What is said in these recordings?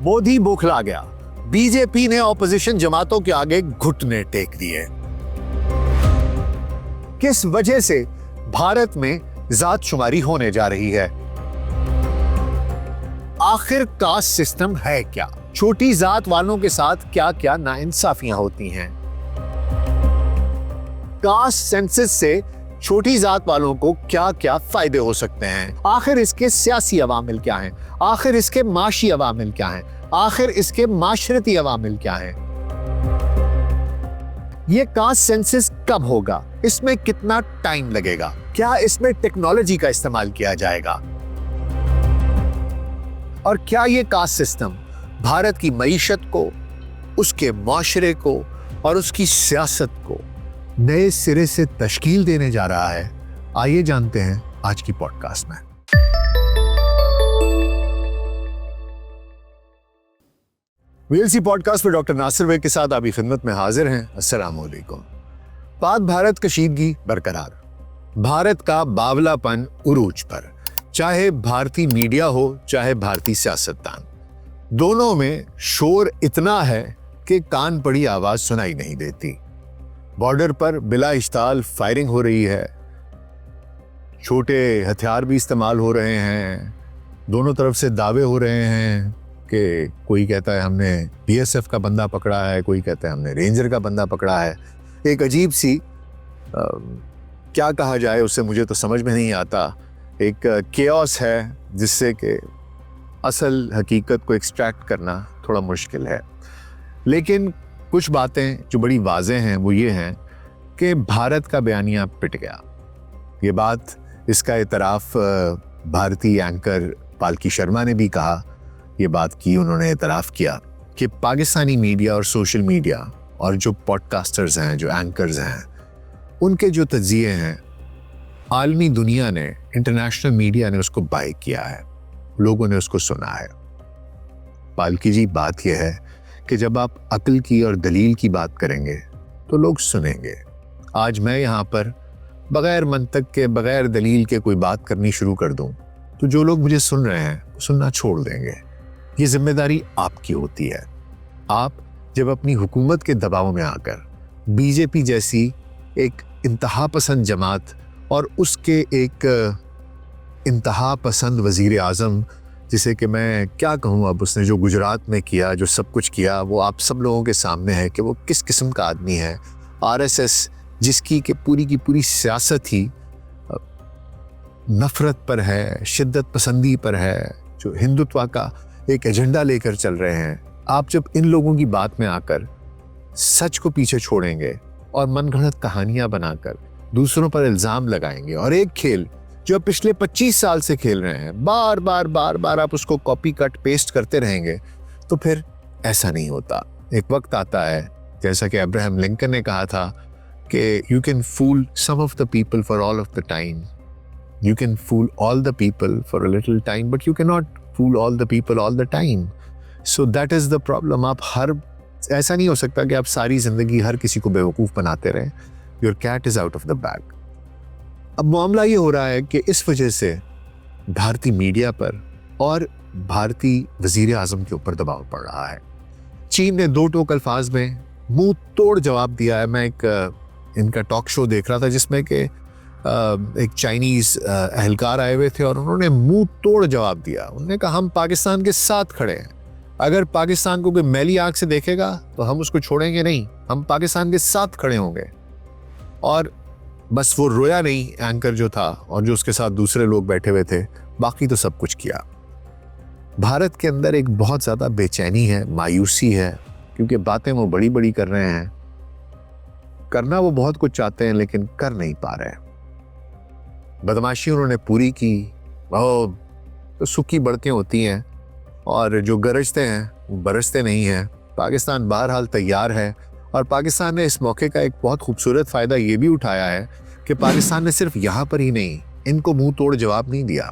मोदी बौखला गया, बीजेपी ने ऑपोजिशन जमातों के आगे घुटने टेक दिए। किस वजह से भारत में जात शुमारी होने जा रही है? आखिर कास्ट सिस्टम है क्या? छोटी जात वालों के साथ क्या क्या नाइंसाफियां होती हैं? कास्ट सेंसस से छोटी जात वालों को क्या क्या फायदे हो सकते हैं? आखिर इसके सियासी अवामिल क्या हैं? आखिर इसके माशी अवामिल क्या हैं? आखिर इसके माशरती अवामिल क्या हैं? ये कास्ट सेंसस कब होगा? इसमें कितना टाइम लगेगा? क्या इसमें टेक्नोलॉजी का इस्तेमाल किया जाएगा? और क्या ये कास्ट सिस्टम भारत की मईशत को, उसके माशरे को और उसकी सियासत को नए सिरे से तश्कील देने जा रहा है? आइए जानते हैं आज की पॉडकास्ट में। वीएलसी पॉडकास्ट में डॉक्टर नासिर बेग के साथ आपकी खिदमत में हाजिर हैं। अस्सलाम वालेकुम। पाक भारत कशीदगी बरकरार, भारत का बावलापन उरूज पर, चाहे भारतीय मीडिया हो चाहे भारतीय सियासतदान, दोनों में शोर इतना है कि कान पड़ी आवाज सुनाई नहीं देती। बॉर्डर पर बिला इश्ताल फायरिंग हो रही है, छोटे हथियार भी इस्तेमाल हो रहे हैं, दोनों तरफ से दावे हो रहे हैं कि कोई कहता है हमने बीएसएफ का बंदा पकड़ा है, कोई कहता है हमने रेंजर का बंदा पकड़ा है। एक अजीब सी क्या कहा जाए उसे, मुझे तो समझ में नहीं आता। एक केओस है जिससे कि असल हकीकत को एक्सट्रैक्ट करना थोड़ा मुश्किल है। लेकिन कुछ बातें जो बड़ी वाज़ेह हैं वो ये हैं कि भारत का बयानिया पिट गया। ये बात, इसका इतराफ़ भारतीय एंकर पालकी शर्मा ने भी कहा। ये बात की, उन्होंने इतराफ़ किया कि पाकिस्तानी मीडिया और सोशल मीडिया और जो पॉडकास्टर्स हैं, जो एंकर्स हैं, उनके जो तज्ज़िये हैं, आलमी दुनिया ने, इंटरनेशनल मीडिया ने उसको बाय किया है, लोगों ने उसको सुना है। पालकी जी, बात यह है कि जब आप अक्ल की और दलील की बात करेंगे तो लोग सुनेंगे। आज मैं यहाँ पर बगैर मंतक के, बगैर दलील के कोई बात करनी शुरू कर दूँ तो जो लोग मुझे सुन रहे हैं वो सुनना छोड़ देंगे। ये जिम्मेदारी आपकी होती है। आप जब अपनी हुकूमत के दबाव में आकर बीजेपी जैसी एक इंतहा पसंद जमात और उसके एक इंतहा पसंद वज़ीर आज़म, जिसे कि मैं क्या कहूँ, अब उसने जो गुजरात में किया, जो सब कुछ किया, वो आप सब लोगों के सामने है कि वो किस किस्म का आदमी है। आरएसएस जिसकी कि पूरी की पूरी सियासत ही नफ़रत पर है, शिद्दत पसंदी पर है, जो हिंदुत्व का एक एजेंडा लेकर चल रहे हैं। आप जब इन लोगों की बात में आकर सच को पीछे छोड़ेंगे और मनगढ़ंत कहानियाँ बनाकर दूसरों पर इल्ज़ाम लगाएंगे और एक खेल जो पिछले 25 साल से खेल रहे हैं, बार बार आप उसको कॉपी कट पेस्ट करते रहेंगे, तो फिर ऐसा नहीं होता। एक वक्त आता है, जैसा कि अब्राहम लिंकन ने कहा था कि you can fool some of the people for all of the time, you can fool all the people for a little time, but you can not fool all the people all the time. So that is the problem. आप ऐसा नहीं हो सकता कि आप सारी ज़िंदगी हर किसी को बेवकूफ़ बनाते रहें। Your cat is out of the bag. अब मामला ये हो रहा है कि इस वजह से भारतीय मीडिया पर और भारतीय वज़ीर आज़म के ऊपर दबाव पड़ रहा है। चीन ने दो टोक अल्फाज में मुंह तोड़ जवाब दिया है। मैं एक इनका टॉक शो देख रहा था जिसमें कि एक चाइनीज़ अहलकार आए हुए थे और उन्होंने मुंह तोड़ जवाब दिया। उन्होंने कहा हम पाकिस्तान के साथ खड़े हैं, अगर पाकिस्तान को कोई मैली आंख से देखेगा तो हम उसको छोड़ेंगे नहीं, हम पाकिस्तान के साथ खड़े होंगे। और बस वो रोया नहीं एंकर जो था और जो उसके साथ दूसरे लोग बैठे हुए थे, बाकी तो सब कुछ किया। भारत के अंदर एक बहुत ज़्यादा बेचैनी है, मायूसी है, क्योंकि बातें वो बड़ी बड़ी कर रहे हैं, करना वो बहुत कुछ चाहते हैं लेकिन कर नहीं पा रहे। बदमाशी उन्होंने पूरी की, वो तो सूखी बढ़तियाँ होती हैं और जो गरजते हैं वो बरसते नहीं हैं। पाकिस्तान बहरहाल तैयार है और पाकिस्तान ने इस मौके का एक बहुत खूबसूरत फ़ायदा ये भी उठाया है कि पाकिस्तान ने सिर्फ यहाँ पर ही नहीं, इनको मुंह तोड़ जवाब नहीं दिया।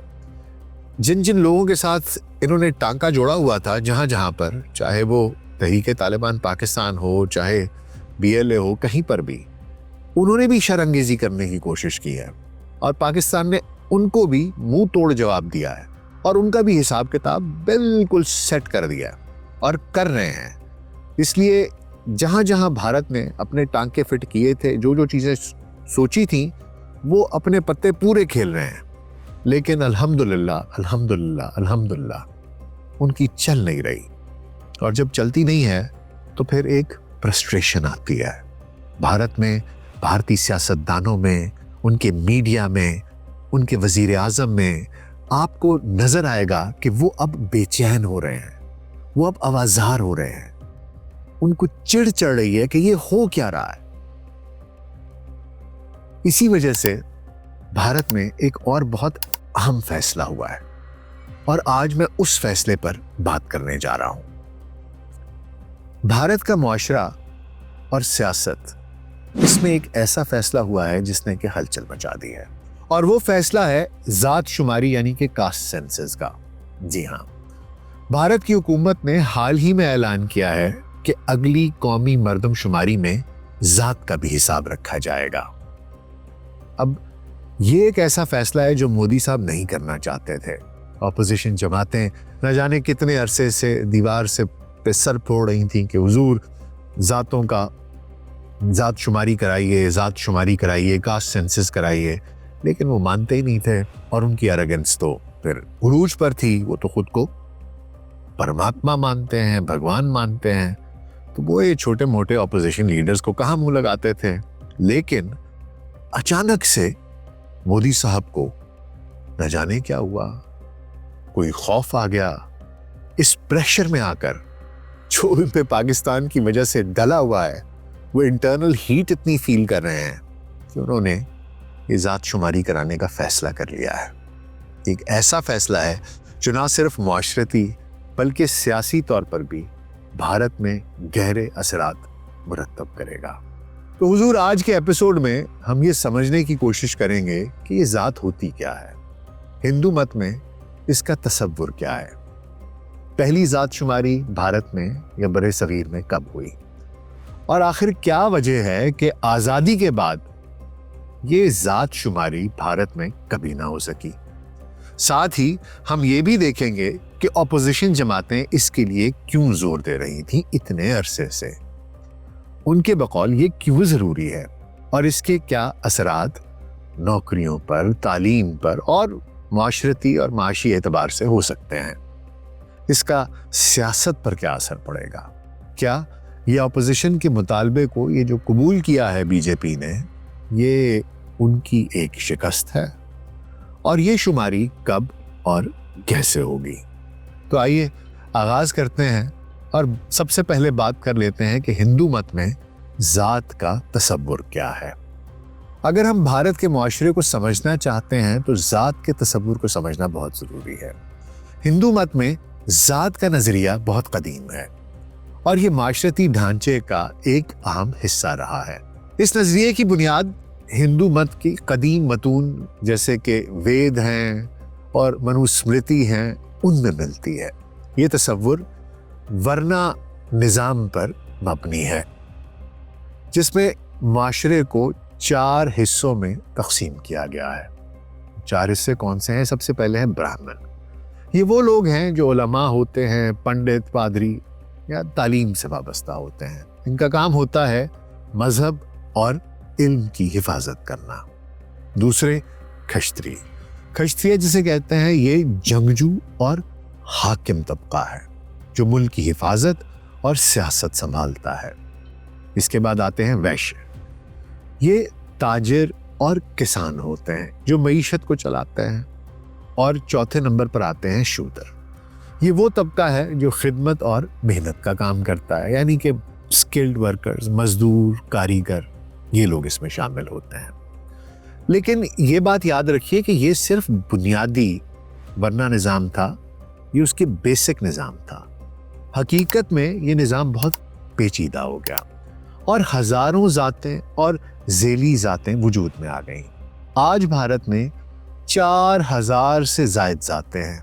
जिन जिन लोगों के साथ इन्होंने टांका जोड़ा हुआ था, जहाँ जहाँ पर, चाहे वो तहरीक तालिबान पाकिस्तान हो, चाहे BLA हो, कहीं पर भी उन्होंने भी शर्मंगेज़ी करने की कोशिश की है और पाकिस्तान ने उनको भी मुंह तोड़ जवाब दिया है और उनका भी हिसाब किताब बिल्कुल सेट कर दिया है। اور کر رہے ہیں. اس لیے جہاں جہاں بھارت نے اپنے ٹانکے فٹ کیے تھے, جو جو چیزیں سوچی تھیں, وہ اپنے پتے پورے کھیل رہے ہیں. لیکن الحمدللہ الحمدللہ الحمدللہ ان کی چل نہیں رہی. اور جب چلتی نہیں ہے تو پھر ایک فرسٹریشن آتی ہے بھارت میں, بھارتی سیاستدانوں میں, ان کے میڈیا میں, ان کے وزیر اعظم میں. آپ کو نظر آئے گا کہ وہ اب بے چین ہو رہے ہیں, وہ اب آوازار ہو رہے ہیں. ان کو چڑ چڑھ رہی ہے کہ یہ ہو کیا رہا ہے. اسی وجہ سے بھارت میں ایک اور بہت اہم فیصلہ ہوا ہے, اور آج میں اس فیصلے پر بات کرنے جا رہا ہوں. بھارت کا معاشرہ اور سیاست, اس میں ایک ایسا فیصلہ ہوا ہے جس نے کہ ہلچل مچا دی ہے, اور وہ فیصلہ ہے ذات شماری یعنی کہ کاسٹ سینسس کا. جی ہاں, بھارت کی حکومت نے حال ہی میں اعلان کیا ہے کہ اگلی قومی مردم شماری میں ذات کا بھی حساب رکھا جائے گا. اب یہ ایک ایسا فیصلہ ہے جو مودی صاحب نہیں کرنا چاہتے تھے. اپوزیشن جماعتیں نہ جانے کتنے عرصے سے دیوار سے پہ سر پھوڑ رہی تھیں کہ حضور ذاتوں کا ذات شماری کرائیے, ذات شماری کرائیے, کاسٹ سینسس کرائیے. لیکن وہ مانتے ہی نہیں تھے, اور ان کی ایروگنس تو پھر عروج پر تھی. وہ تو خود کو پرماتما مانتے ہیں, بھگوان مانتے ہیں, تو وہ یہ چھوٹے موٹے اپوزیشن لیڈرز کو کہاں منہ لگاتے تھے. لیکن اچانک سے مودی صاحب کو نہ جانے کیا ہوا, کوئی خوف آ گیا. اس پریشر میں آ کر جو ان پہ پاکستان کی وجہ سے ڈلا ہوا ہے, وہ انٹرنل ہیٹ اتنی فیل کر رہے ہیں کہ انہوں نے یہ ذات شماری کرانے کا فیصلہ کر لیا ہے. ایک ایسا فیصلہ ہے جو نہ صرف معاشرتی بلکہ سیاسی طور پر بھی بھارت میں گہرے اثرات مرتب کرے گا. تو حضور آج کے ایپیسوڈ میں ہم یہ سمجھنے کی کوشش کریں گے کہ یہ ذات ہوتی کیا ہے, ہندو مت میں اس کا تصور کیا ہے, پہلی ذات شماری بھارت میں یا برے صغیر میں کب ہوئی, اور آخر کیا وجہ ہے کہ آزادی کے بعد یہ ذات شماری بھارت میں کبھی نہ ہو سکی. ساتھ ہی ہم یہ بھی دیکھیں گے کہ اپوزیشن جماعتیں اس کے لیے کیوں زور دے رہی تھیں اتنے عرصے سے, ان کے بقول یہ کیوں ضروری ہے, اور اس کے کیا اثرات نوکریوں پر, تعلیم پر اور معاشرتی اور معاشی اعتبار سے ہو سکتے ہیں. اس کا سیاست پر کیا اثر پڑے گا. کیا یہ اپوزیشن کے مطالبے کو یہ جو قبول کیا ہے بی جے پی نے, یہ ان کی ایک شکست ہے, اور یہ شماری کب اور کیسے ہوگی. تو آئیے آغاز کرتے ہیں, اور سب سے پہلے بات کر لیتے ہیں کہ ہندو مت میں ذات کا تصور کیا ہے. اگر ہم بھارت کے معاشرے کو سمجھنا چاہتے ہیں تو ذات کے تصور کو سمجھنا بہت ضروری ہے. ہندو مت میں ذات کا نظریہ بہت قدیم ہے, اور یہ معاشرتی ڈھانچے کا ایک اہم حصہ رہا ہے. اس نظریے کی بنیاد ہندو مت کی قدیم متون جیسے کہ وید ہیں اور منو اسمرتی ہیں, ان میں ملتی ہے. یہ تصور ورنا نظام پر مبنی ہے, جس میں معاشرے کو 4 حصوں میں تقسیم کیا گیا ہے. 4 حصے کون سے ہیں؟ سب سے پہلے ہیں براہمن. یہ وہ لوگ ہیں جو علماء ہوتے ہیں, پنڈت, پادری یا تعلیم سے وابستہ ہوتے ہیں. ان کا کام ہوتا ہے مذہب اور علم کی حفاظت کرنا. دوسرے کھشتری. کھشتری جسے کہتے ہیں یہ جنگجو اور حاکم طبقہ ہے جو ملک کی حفاظت اور سیاست سنبھالتا ہے. اس کے بعد آتے ہیں ویشیہ. یہ تاجر اور کسان ہوتے ہیں جو معیشت کو چلاتے ہیں. اور چوتھے نمبر پر آتے ہیں شودر. یہ وہ طبقہ ہے جو خدمت اور محنت کا کام کرتا ہے, یعنی کہ اسکلڈ ورکرز, مزدور, کاریگر, یہ لوگ اس میں شامل ہوتے ہیں. لیکن یہ بات یاد رکھیے کہ یہ صرف بنیادی ورنا نظام تھا, یہ اس کے بیسک نظام تھا. حقیقت میں یہ نظام بہت پیچیدہ ہو گیا اور ہزاروں ذاتیں اور ذیلی ذاتیں وجود میں آ گئیں. آج بھارت میں 4000 سے زائد ذاتیں ہیں.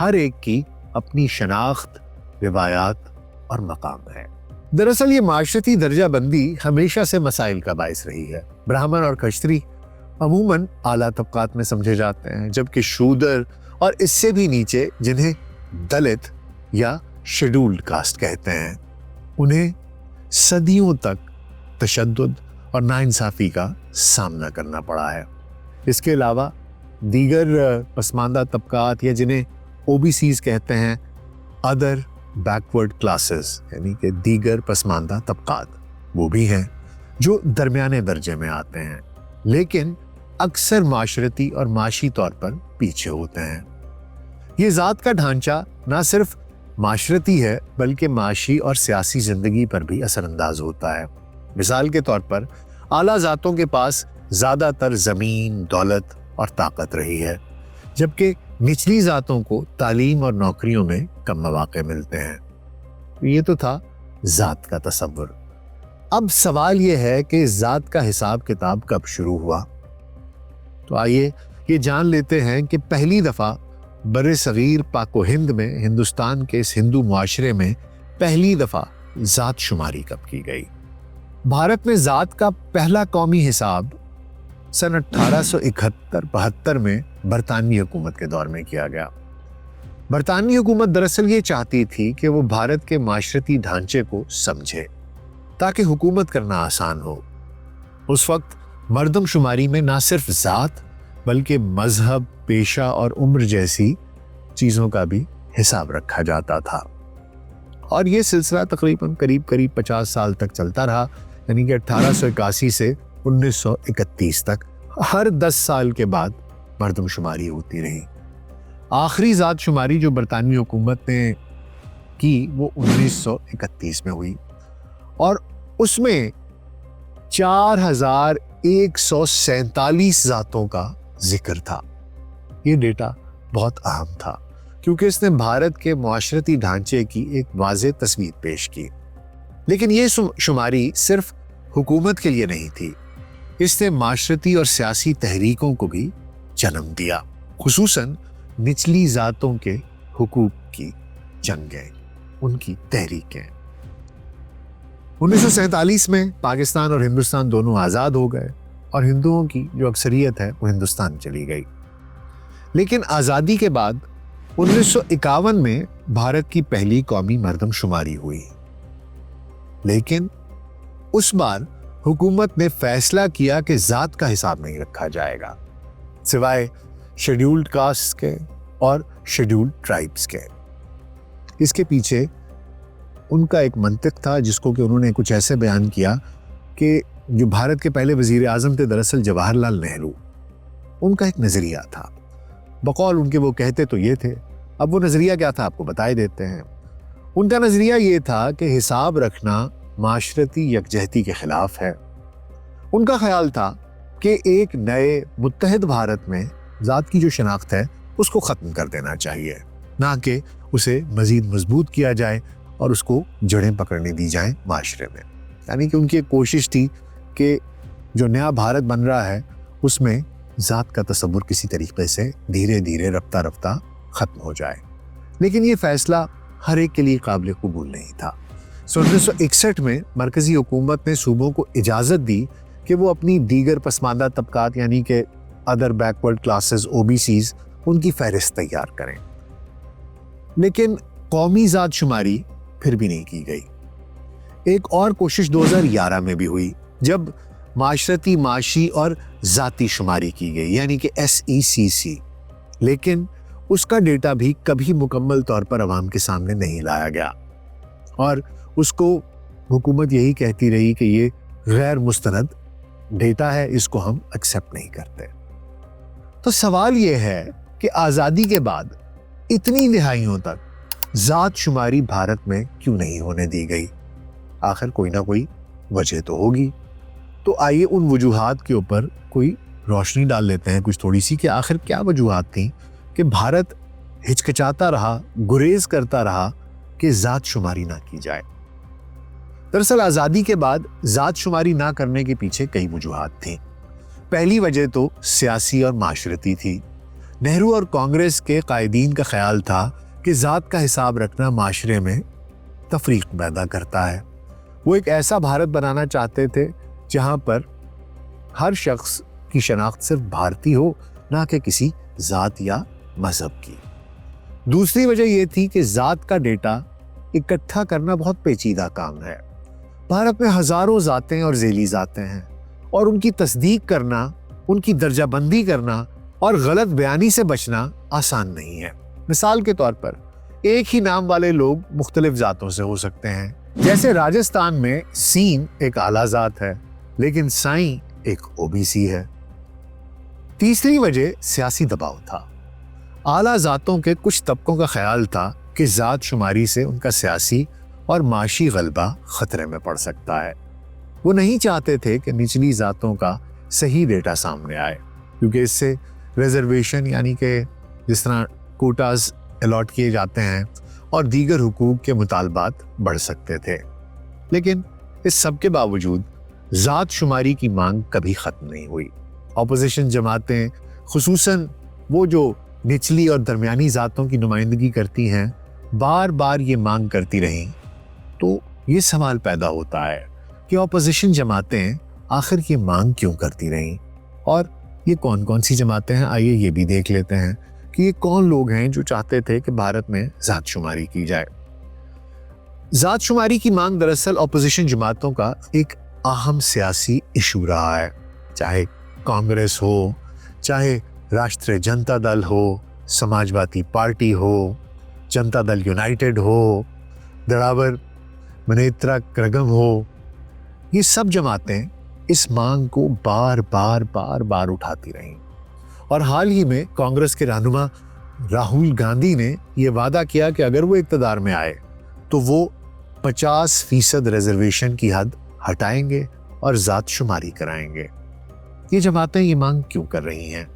ہر ایک کی اپنی شناخت, روایات اور مقام ہے. دراصل یہ معاشرتی درجہ بندی ہمیشہ سے مسائل کا باعث رہی ہے. براہمن اور کھشتری عموماً اعلیٰ طبقات میں سمجھے جاتے ہیں, جبکہ شودر اور اس سے بھی نیچے جنہیں دلت یا शेड्यूल्ड कास्ट कहते हैं, उन्हें सदियों तक तशद्दुद और नाइंसाफ़ी का सामना करना पड़ा है। इसके अलावा दीगर पसमानदा तबकात या जिन्हें ओबीसीज कहते हैं, अदर बैकवर्ड क्लासेस, यानी कि दीगर पसमानदा तबकात, वो भी हैं जो दरमियाने दर्जे में आते हैं, लेकिन अक्सर माशरती और माशी तौर पर पीछे होते हैं। ये ज़ात का ढांचा ना सिर्फ माशरती है बल्कि माशी और सियासी ज़िंदगी पर भी असरअंदाज होता है। मिसाल के तौर पर आला ज़ातों के पास ज़्यादातर ज़मीन, दौलत और ताकत रही है, जबकि निचली ज़ातों को तालीम और नौकरियों में कम मौक़े मिलते हैं। ये तो था ज़ात का तसव्वुर। अब सवाल ये है कि ज़ात का हिसाब किताब कब शुरू हुआ। तो आइए ये जान लेते हैं कि पहली दफ़ा बरे सगीर पाको हिंद में, हिंदुस्तान के इस हिंदू मुआशरे में पहली दफ़ा ज़ात शुमारी कब की गई। भारत में ज़ात का पहला कौमी हिसाब सन 1871-72 में बरतानवी हुकूमत के दौर में किया गया। बरतानवी हुकूमत दरअसल ये चाहती थी कि वो भारत के माशरती ढांचे को समझे ताकि हुकूमत करना आसान हो। उस वक्त मर्दमशुमारी में ना सिर्फ ज़ात बल्कि मजहब, पेशा और उम्र जैसी चीज़ों का भी हिसाब रखा जाता था, और ये सिलसिला तकरीबन करीब 50 साल तक चलता रहा, यानी कि 1881 से 1931 तक हर 10 साल के बाद मर्दमशुमारी होती रही। आखिरी ज़ात शुमारी जो बरतानवी हुकूमत ने की वो 1931 में हुई, और उसमें 4147 ज़ातों का जिक्र था। ये डेटा बहुत अहम था क्योंकि इसने भारत के मुआशरती ढांचे की एक वाज़ेह तस्वीर पेश की। लेकिन ये शुमारी सिर्फ हुकूमत के लिए नहीं थी, इसने माशरती और सियासी तहरीकों को भी जन्म दिया, खुसूसन निचली ज़ातों के हुकूक की जंगें, उनकी तहरीकें। 1947 में पाकिस्तान और हिंदुस्तान दोनों आज़ाद हो गए और हिंदुओं की जो अक्सरियत है वो हिंदुस्तान चली गई। लेकिन आज़ादी के बाद 1951 में भारत की पहली कौमी मर्दमशुमारी हुई, लेकिन उस बार हुकूमत ने फैसला किया कि ज़ात का हिसाब नहीं रखा जाएगा, सिवाय शेड्यूल्ड कास्ट के और शेड्यूल्ड ट्राइब्स के। इसके पीछे उनका एक मंतिक था जिसको कि उन्होंने कुछ ऐसे बयान किया कि जो भारत के पहले वज़ीर आज़म थे दरअसल जवाहरलाल नेहरू, उनका एक नज़रिया था। बकौल उनके वो कहते तो ये थे, अब वो नज़रिया क्या था आपको बताए देते हैं। उनका नज़रिया ये था कि हिसाब रखना माशरती यकजहती के ख़िलाफ़ है। उनका ख्याल था कि एक नए मुत्तहद भारत में ज़ात की जो शनाख्त है उसको ख़त्म कर देना चाहिए, ना कि उसे मज़ीद मजबूत किया जाए और उसको जड़ें पकड़ने दी जाएं माशरे में। यानी कि उनकी एक कोशिश थी कि जो नया भारत बन रहा है उसमें ज़ात का तसव्वुर किसी तरीके से धीरे धीरे रफ्ता रफ्ता ख़त्म हो जाए। लेकिन ये फ़ैसला हर एक के लिए काबिल कबूल नहीं था। 1961 में मरकज़ी हुकूमत ने सूबों को इजाज़त दी कि वो अपनी दीगर पसमानदा तबकात यानी कि अदर बैकवर्ड क्लासेस, ओबीसीज, उनकी फ़हरिस्त तैयार करें। लेकिन कौमी ज़ात शुमारी फिर भी नहीं की गई। एक और कोशिश 2011 में भी हुई जब माशरती, माशी और ज़ाती शुमारी की गई, यानी कि SECC, लेकिन उसका डेटा भी कभी मुकम्मल तौर पर अवाम के सामने नहीं लाया गया और उसको हुकूमत यही कहती रही कि ये गैर मुस्तनद डेटा है, इसको हम एक्सेप्ट नहीं करते। तो सवाल ये है कि आज़ादी के बाद इतनी दिहाइयों तक ज़ात शुमारी भारत में क्यों नहीं होने दी गई? आखिर कोई ना कोई वजह तो होगी। तो आइए उन वजूहात के ऊपर कोई रोशनी डाल लेते हैं कुछ थोड़ी सी, कि आखिर क्या वजूहात थी कि भारत हिचकिचाता रहा, गुरेज करता रहा कि ज़ात शुमारी ना की जाए। दरअसल आज़ादी के बाद ज़ात शुमारी ना करने के पीछे कई वजूहात थी। पहली वजह तो सियासी और माशरती थी। नेहरू और कांग्रेस के कायदीन का ख्याल था कि ज़ात का हिसाब रखना माशरे में तफरीक पैदा करता है। वो एक ऐसा भारत बनाना चाहते थे जहाँ पर हर शख्स की शनाख्त सिर्फ भारतीय हो, ना कि किसी ज़ात या मज़हब की। दूसरी वजह यह थी कि ज़ात का डेटा इकट्ठा करना बहुत पेचीदा काम है। भारत में हजारों जातें और ज़ेली जातें हैं और उनकी तस्दीक करना, उनकी दर्जाबंदी करना और गलत बयानी से बचना आसान नहीं है। मिसाल के तौर पर एक ही नाम वाले लोग मुख्तलिफ जातों से हो सकते हैं। जैसे राजस्थान में सीन एक आला जात है लेकिन साईं एक ओबीसी है। तीसरी वजह सियासी दबाव था। आला जातों के कुछ तबकों का ख्याल था कि जात शुमारी से उनका सियासी और माशी गलबा खतरे में पड़ सकता है। वो नहीं चाहते थे कि निचली जातों का सही डेटा सामने आए, क्योंकि इससे रिजर्वेशन यानी कि जिस तरह कोटाज अलॉट किए जाते हैं और दीगर हुकूक के मुतालबात बढ़ सकते थे। लेकिन इस सब के बावजूद जात शुमारी की मांग कभी ख़त्म नहीं हुई। अपोजिशन जमातें, खुसूसन वो जो निचली और दरमियानी जातों की नुमाइंदगी करती हैं, बार बार ये मांग करती रहीं। तो ये सवाल पैदा होता है कि अपोजिशन जमातें आखिर ये मांग क्यों करती रहीं, और ये कौन कौन सी जमातें हैं। आइए ये भी देख लेते हैं कि ये कौन लोग हैं जो चाहते थे कि भारत में जात शुमारी की जाए। जात शुमारी की मांग दरअसल अपोजिशन जमातों का एक अहम सियासी इशू रहा है। चाहे कांग्रेस हो, चाहे राष्ट्रीय जनता दल हो, समाजवादी पार्टी हो, जनता दल यूनाइटेड हो, दरावर मनेत्रा करगम हो, ये सब जमातें इस मांग को बार बार उठाती रहीं। और हाल ही में कांग्रेस के रहनुमा राहुल गांधी ने यह वादा किया कि अगर वो इक़्तिदार में आए तो वो 50% रिजर्वेशन की हद हटाएंगे और जात शुमारी कराएंगे। ये जमातें ये मांग क्यों कर रही हैं?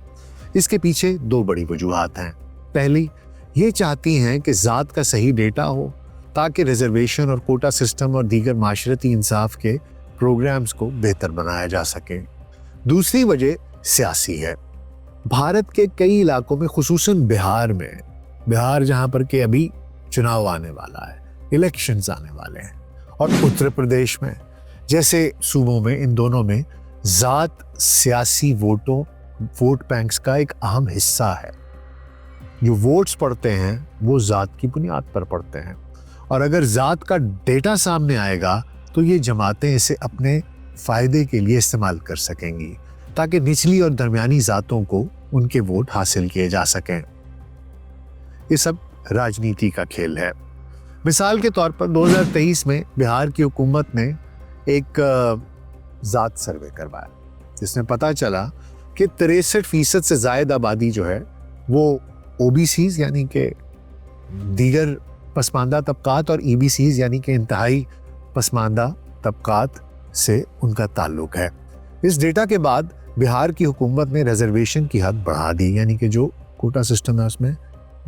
इसके पीछे दो बड़ी वजूहात हैं। पहली, ये चाहती हैं कि जात का सही डेटा हो ताकि रिजर्वेशन और कोटा सिस्टम और दीगर माशरती इंसाफ के प्रोग्राम्स को बेहतर बनाया जा सके। दूसरी वजह सियासी है। भारत के कई इलाकों में, खुसूसन बिहार जहां पर के अभी चुनाव आने वाला है, इलेक्शंस आने वाले हैं, और उत्तर प्रदेश में जैसे सूबों में, इन दोनों में जात सियासी वोट बैंक्स का एक अहम हिस्सा है। जो वोट्स पड़ते हैं वो जात की बुनियाद पर पड़ते हैं, और अगर जात का डेटा सामने आएगा तो ये जमातें इसे अपने फायदे के लिए इस्तेमाल कर सकेंगी ताकि निचली और दरमियानी जातों को उनके वोट हासिल किए जा सकें। ये सब राजनीति का खेल है। मिसाल के तौर पर 2023 में बिहार की हुकूमत ने एक जात सर्वे करवाया जिसमें पता चला कि 63% से ज़ायद आबादी जो है वो ओबीसीज यानी कि दीगर पसमानदा तबकात और ईबीसीज यानी कि इंतहाई पसमानदा तबकात से उनका ताल्लुक है। इस डेटा के बाद बिहार की हुकूमत ने रिजर्वेशन की हद बढ़ा दी, यानी कि जो कोटा सिस्टम है उसमें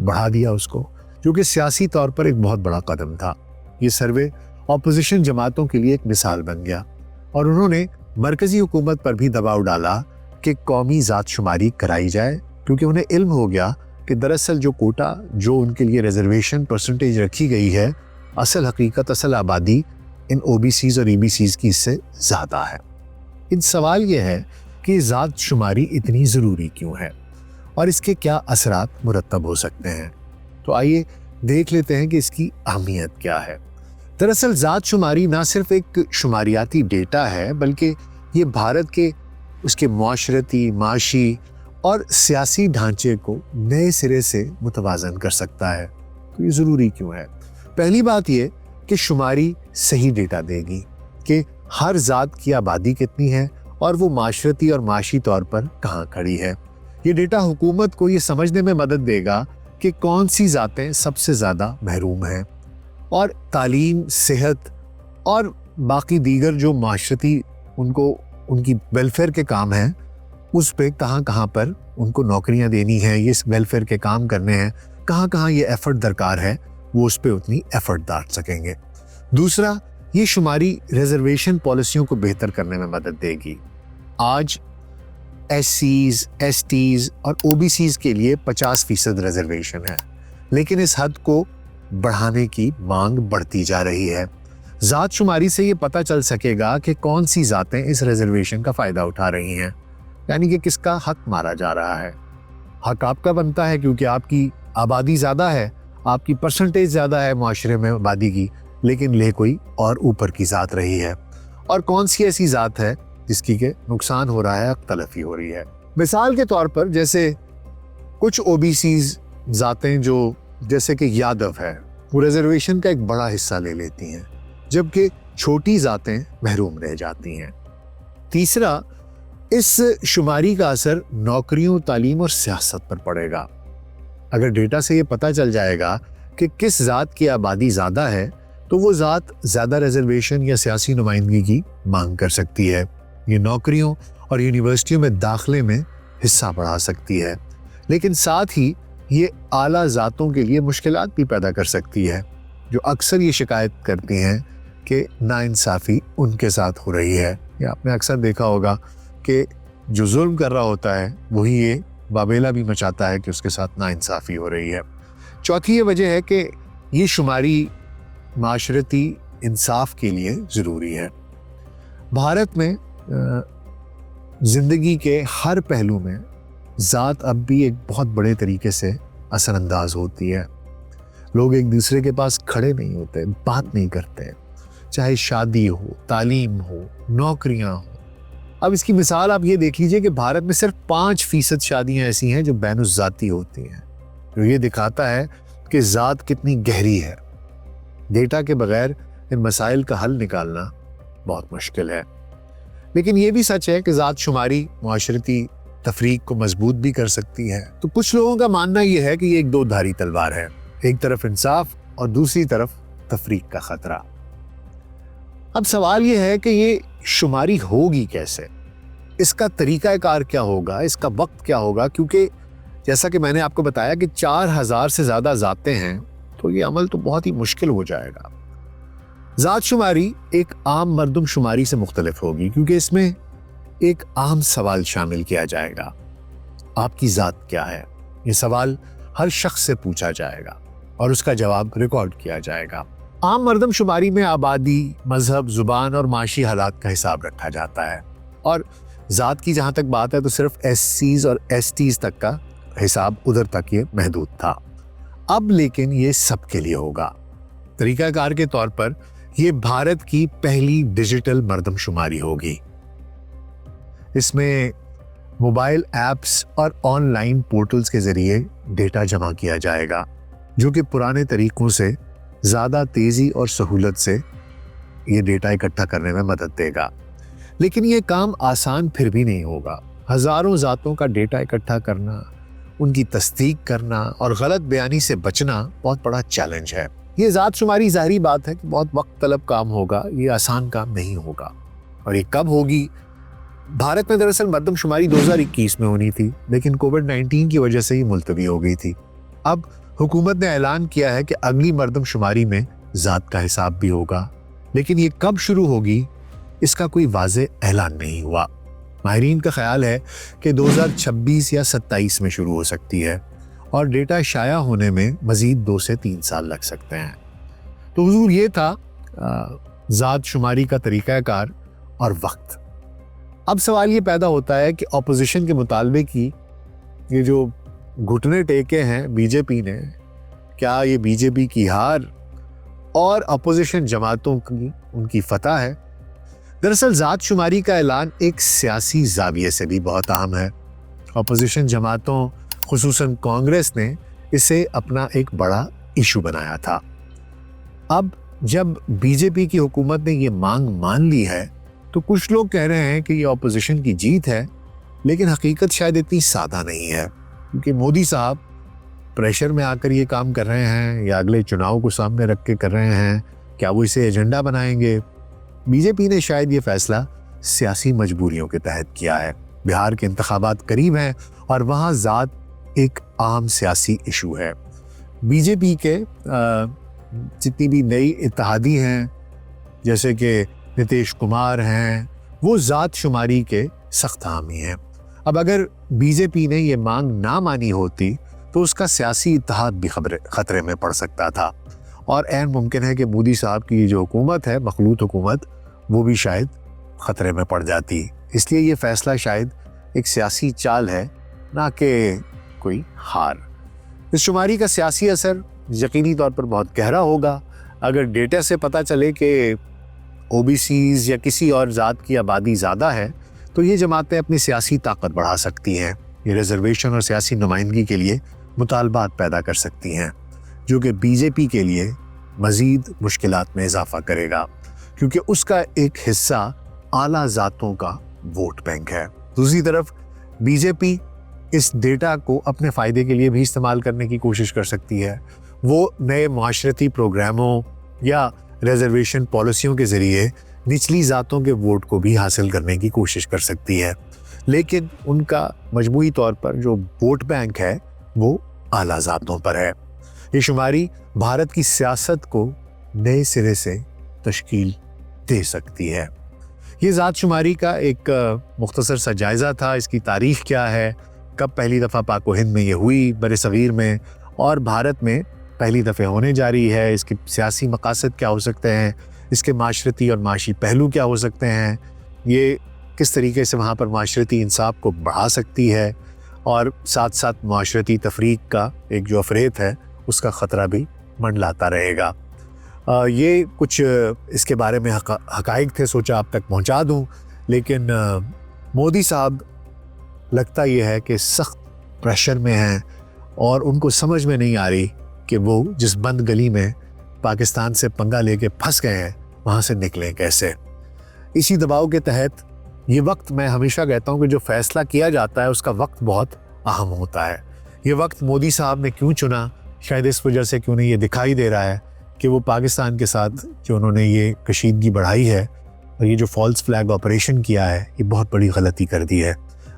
बढ़ा दिया उसको, जो कि सियासी तौर पर एक बहुत बड़ा कदम था। ये सर्वे अपोजिशन जमातों के लिए एक मिसाल बन गया और उन्होंने मरकजी हुकूमत पर भी दबाव डाला कि कौमी जात शुमारी कराई जाए, क्योंकि उन्हें इल्म हो गया कि दरअसल जो कोटा, जो उनके लिए रिजर्वेशन परसेंटेज रखी गई है, असल हकीकत, असल आबादी इन ओबीसीज और ईबीसीज की इससे ज़्यादा है। इन सवाल ये है कि जात शुमारी इतनी ज़रूरी क्यों है और इसके क्या असरात मुरत्तब हो सकते हैं। तो आइए देख लेते हैं कि इसकी अहमियत क्या है। दरअसल जात शुमारी ना सिर्फ एक शुमारियाती डेटा है, बल्कि ये भारत के उसके मुआशरती, माशी और सियासी ढांचे को नए सिरे से मुतवाज़न कर सकता है। तो ये ज़रूरी क्यों है? पहली बात ये कि शुमारी सही डेटा देगी कि हर जात की आबादी कितनी है और वो माशरती और माशी तौर पर कहाँ खड़ी है। ये डेटा हुकूमत को ये समझने में मदद देगा कि कौन सी जातें सबसे ज़्यादा महरूम हैं और तालीम, सेहत और बाकी दीगर जो माशरती उनको उनकी वेलफेयर के काम हैं उस पे कहाँ पर उनको नौकरियां देनी है, ये वेलफेयर के काम करने हैं, कहाँ ये एफर्ट दरकार है, वो उस पे उतनी एफर्ट डाल सकेंगे। दूसरा, ये शुमारी रिजर्वेशन पॉलिसियों को बेहतर करने में मदद देगी। आज एससीज, एसटीज और ओबीसीज के लिए 50% रिजर्वेशन है, लेकिन इस हद को बढ़ाने की मांग बढ़ती जा रही है। जात शुमारी से ये पता चल सकेगा कि कौन सी जातें इस रिजर्वेशन का फ़ायदा उठा रही हैं, यानी कि किसका हक मारा जा रहा है। हक आपका बनता है क्योंकि आपकी आबादी ज़्यादा है, آپ کی پرسنٹیج زیادہ ہے معاشرے میں آبادی کی، لیکن لے کوئی اور اوپر کی ذات رہی ہے، اور کون سی ایسی ذات ہے جس کی کہ نقصان ہو رہا ہے، تلفی ہو رہی ہے۔ مثال کے طور پر جیسے کچھ او بی سیز ذاتیں جو جیسے کہ یادو ہے، وہ ریزرویشن کا ایک بڑا حصہ لے لیتی ہیں، جبکہ چھوٹی ذاتیں محروم رہ جاتی ہیں۔ تیسرا، اس شماری کا اثر نوکریوں، تعلیم اور سیاست پر پڑے گا۔ اگر ڈیٹا سے یہ پتہ چل جائے گا کہ کس ذات کی آبادی زیادہ ہے تو وہ ذات زیادہ ریزرویشن یا سیاسی نمائندگی کی مانگ کر سکتی ہے۔ یہ نوکریوں اور یونیورسٹیوں میں داخلے میں حصہ بڑھا سکتی ہے، لیکن ساتھ ہی یہ اعلیٰ ذاتوں کے لیے مشکلات بھی پیدا کر سکتی ہے، جو اکثر یہ شکایت کرتی ہیں کہ ناانصافی ان کے ساتھ ہو رہی ہے۔ یا آپ نے اکثر دیکھا ہوگا کہ جو ظلم کر رہا ہوتا ہے وہی یہ بابیلا بھی مچاتا ہے کہ اس کے ساتھ ناانصافی ہو رہی ہے۔ چوتھی یہ وجہ ہے کہ یہ شماری معاشرتی انصاف کے لیے ضروری ہے۔ بھارت میں زندگی کے ہر پہلو میں ذات اب بھی ایک بہت بڑے طریقے سے اثر انداز ہوتی ہے۔ لوگ ایک دوسرے کے پاس کھڑے نہیں ہوتے، بات نہیں کرتے، چاہے شادی ہو، تعلیم ہو، نوکریاں ہو۔ اب اس کی مثال آپ یہ دیکھ لیجئے کہ بھارت میں صرف 5% شادیاں ایسی ہیں جو بین الذاتی ہوتی ہیں، جو یہ دکھاتا ہے کہ ذات کتنی گہری ہے۔ ڈیٹا کے بغیر ان مسائل کا حل نکالنا بہت مشکل ہے۔ لیکن یہ بھی سچ ہے کہ ذات شماری معاشرتی تفریق کو مضبوط بھی کر سکتی ہے۔ تو کچھ لوگوں کا ماننا یہ ہے کہ یہ ایک دو دھاری تلوار ہے، ایک طرف انصاف اور دوسری طرف تفریق کا خطرہ۔ اب سوال یہ ہے کہ یہ شماری ہوگی کیسے؟ اس کا طریقہ کار کیا ہوگا؟ اس کا وقت کیا ہوگا؟ کیونکہ جیسا کہ میں نے آپ کو بتایا کہ 4000 سے زیادہ ذاتیں ہیں، تو یہ عمل تو بہت ہی مشکل ہو جائے گا۔ ذات شماری ایک عام مردم شماری سے مختلف ہوگی، کیونکہ اس میں ایک عام سوال شامل کیا جائے گا: آپ کی ذات کیا ہے؟ یہ سوال ہر شخص سے پوچھا جائے گا اور اس کا جواب ریکارڈ کیا جائے گا۔ عام مردم شماری میں آبادی، مذہب، زبان اور معاشی حالات کا حساب رکھا جاتا ہے، اور ذات کی جہاں تک بات ہے تو صرف ایس سیز اور ایس ٹیز تک کا حساب ادھر تک یہ محدود تھا۔ اب لیکن یہ سب کے لیے ہوگا۔ طریقہ کار کے طور پر یہ بھارت کی پہلی ڈیجیٹل مردم شماری ہوگی۔ اس میں موبائل ایپس اور آن لائن پورٹلز کے ذریعے ڈیٹا جمع کیا جائے گا، جو کہ پرانے طریقوں سے زیادہ تیزی اور سہولت سے یہ ڈیٹا اکٹھا کرنے میں مدد دے گا۔ لیکن یہ کام آسان پھر بھی نہیں ہوگا۔ ہزاروں ذاتوں کا ڈیٹا اکٹھا کرنا، ان کی تصدیق کرنا اور غلط بیانی سے بچنا بہت بڑا چیلنج ہے۔ یہ ذات شماری ظاہری بات ہے کہ بہت وقت طلب کام ہوگا، یہ آسان کام نہیں ہوگا۔ اور یہ کب ہوگی؟ بھارت میں دراصل مردم شماری 2021 میں ہونی تھی، لیکن کووڈ-19 کی وجہ سے ہی ملتوی ہو گئی تھی۔ اب حکومت نے اعلان کیا ہے کہ اگلی مردم شماری میں ذات کا حساب بھی ہوگا، لیکن یہ کب شروع ہوگی اس کا کوئی واضح اعلان نہیں ہوا۔ ماہرین کا خیال ہے کہ 2026 یا 27 میں شروع ہو سکتی ہے، اور ڈیٹا شائع ہونے میں مزید 2 سے 3 سال لگ سکتے ہیں۔ تو حضور یہ تھا ذات شماری کا طریقہ کار اور وقت۔ اب سوال یہ پیدا ہوتا ہے کہ اپوزیشن کے مطالبے کی یہ جو گھٹنے ٹیکے ہیں بی جے پی نے، کیا یہ بی جے پی کی ہار اور اپوزیشن جماعتوں کی ان کی فتح ہے؟ دراصل ذات شماری کا اعلان ایک سیاسی زاویے سے بھی بہت اہم ہے۔ اپوزیشن جماعتوں خصوصاً کانگریس نے اسے اپنا ایک بڑا ایشو بنایا تھا۔ اب جب بی جے پی کی حکومت نے یہ مانگ مان لی ہے تو کچھ لوگ کہہ رہے ہیں کہ یہ اپوزیشن کی جیت ہے، لیکن حقیقت شاید اتنی سادہ نہیں ہے، کیونکہ مودی صاحب پریشر میں آ کر یہ کام کر رہے ہیں یا اگلے چناؤ کو سامنے رکھ کے کر رہے ہیں؟ کیا وہ اسے ایجنڈا بنائیں گے؟ بی جے پی نے شاید یہ فیصلہ سیاسی مجبوریوں کے تحت کیا ہے۔ بہار کے انتخابات قریب ہیں اور وہاں ذات ایک عام سیاسی ایشو ہے۔ بی جے پی کے جتنی بھی نئی اتحادی ہیں، جیسے کہ نتیش کمار ہیں، وہ ذات شماری کے سخت حامی ہیں۔ اب اگر بی جے پی نے یہ مانگ نہ مانی ہوتی تو اس کا سیاسی اتحاد بھی خطرے میں پڑ سکتا تھا، اور عین ممکن ہے کہ مودی صاحب کی جو حکومت ہے، مخلوط حکومت، وہ بھی شاید خطرے میں پڑ جاتی۔ اس لیے یہ فیصلہ شاید ایک سیاسی چال ہے، نہ کہ کوئی ہار۔ اس شماری کا سیاسی اثر یقینی طور پر بہت گہرا ہوگا. اگر ڈیٹا سے پتہ چلے کہ OBCs یا کسی اور ذات کی آبادی زیادہ ہے تو یہ جماعتیں اپنی سیاسی طاقت بڑھا سکتی ہیں. یہ ریزرویشن اور سیاسی نمائندگی کے لیے مطالبات پیدا کر سکتی ہیں جو کہ BJP کے لیے مزید مشکلات میں اضافہ کرے گا کیونکہ اس کا ایک حصہ اعلیٰ ذاتوں کا ووٹ بینک ہے. دوسری طرف BJP اس ڈیٹا کو اپنے فائدے کے لیے بھی استعمال کرنے کی کوشش کر سکتی ہے. وہ نئے معاشرتی پروگراموں یا ریزرویشن پالیسیوں کے ذریعے نچلی ذاتوں کے ووٹ کو بھی حاصل کرنے کی کوشش کر سکتی ہے. لیکن ان کا مجموعی طور پر جو ووٹ بینک ہے وہ اعلیٰ ذاتوں پر ہے. یہ شماری بھارت کی سیاست کو نئے سرے سے تشکیل دے سکتی ہے. یہ ذات شماری کا ایک مختصر سا جائزہ تھا. اس کی تاریخ کیا ہے, کب پہلی دفعہ پاک و ہند میں یہ ہوئی, بر صغیر میں اور بھارت میں پہلی دفعہ ہونے جا رہی ہے, اس کے سیاسی مقاصد کیا ہو سکتے ہیں, اس کے معاشرتی اور معاشی پہلو کیا ہو سکتے ہیں, یہ کس طریقے سے وہاں پر معاشرتی انصاف کو بڑھا سکتی ہے اور ساتھ ساتھ معاشرتی تفریق کا ایک جو افریت ہے اس کا خطرہ بھی منڈلاتا رہے گا. یہ کچھ اس کے بارے میں حقائق تھے, سوچا آپ تک پہنچا دوں. لیکن مودی صاحب لگتا یہ ہے کہ سخت پریشر میں ہیں اور ان کو سمجھ میں نہیں آ رہی کہ وہ جس بند گلی میں پاکستان سے پنگا لے کے پھنس گئے ہیں وہاں سے نکلیں کیسے. اسی دباؤ کے تحت یہ وقت, میں ہمیشہ کہتا ہوں کہ جو فیصلہ کیا جاتا ہے اس کا وقت بہت اہم ہوتا ہے. یہ وقت مودی صاحب نے کیوں چنا, شاید اس وجہ سے کیوں نہیں یہ دکھائی دے رہا ہے کہ وہ پاکستان کے ساتھ جو انہوں نے یہ کشیدگی بڑھائی ہے اور یہ جو فالس فلیگ آپریشن کیا ہے یہ بہت بڑی غلطی کر دی ہے.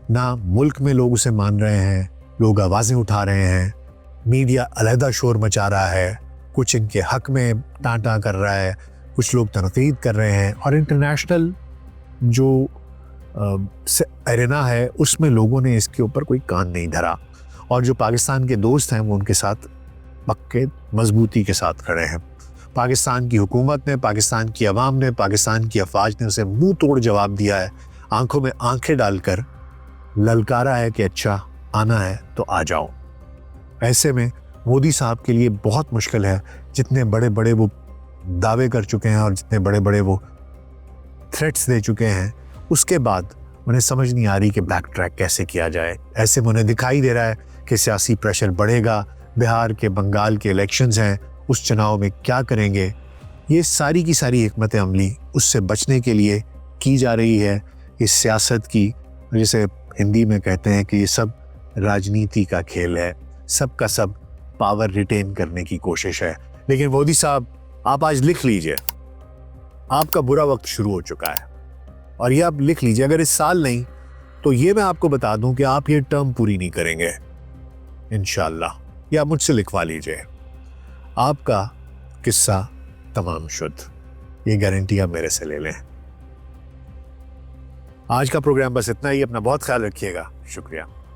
نہ ملک میں لوگ اسے مان رہے ہیں, لوگ آوازیں اٹھا رہے ہیں, میڈیا علیحدہ شور مچا رہا ہے, کچھ ان کے حق میں ٹانٹا کر رہا ہے, کچھ لوگ تنقید کر رہے ہیں, اور انٹرنیشنل جو ایرینا ہے اس میں لوگوں نے اس کے اوپر کوئی کان نہیں دھرا, اور جو پاکستان کے دوست ہیں وہ ان کے ساتھ پکے مضبوطی کے ساتھ کھڑے ہیں. پاکستان کی حکومت نے, پاکستان کی عوام نے, پاکستان کی افواج نے اسے منہ توڑ جواب دیا ہے, آنکھوں میں آنکھیں ڈال کر للکارا ہے کہ اچھا آنا ہے تو آ جاؤ. ایسے میں مودی صاحب کے لیے بہت مشکل ہے, جتنے بڑے بڑے وہ دعوے کر چکے ہیں اور جتنے بڑے بڑے وہ تھریٹس دے چکے ہیں, اس کے بعد انہیں سمجھ نہیں آ رہی کہ بیک ٹریک کیسے کیا جائے. ایسے میں انہیں دکھائی دے رہا ہے کہ سیاسی پریشر بڑھے گا, بہار کے بنگال کے الیکشنز ہیں, اس چناؤ میں کیا کریں گے. یہ ساری کی ساری حکمت عملی اس سے بچنے کے لیے کی جا رہی ہے. اس سیاست کی, جسے ہندی میں کہتے ہیں کہ یہ سب راجنیتی کا کھیل ہے, سب کا سب پاور ریٹین کرنے کی کوشش ہے. لیکن مودی صاحب آپ آج لکھ لیجئے, آپ کا برا وقت شروع ہو چکا ہے, اور یہ آپ لکھ لیجئے, اگر اس سال نہیں تو یہ میں آپ کو بتا دوں کہ آپ یہ ٹرم پوری نہیں کریں گے انشاءاللہ. یا مجھ سے لکھوا لیجئے, آپ کا قصہ تمام شد, یہ گارنٹی آپ میرے سے لے لیں. آج کا پروگرام بس اتنا ہی. اپنا بہت خیال رکھیے گا. شکریہ.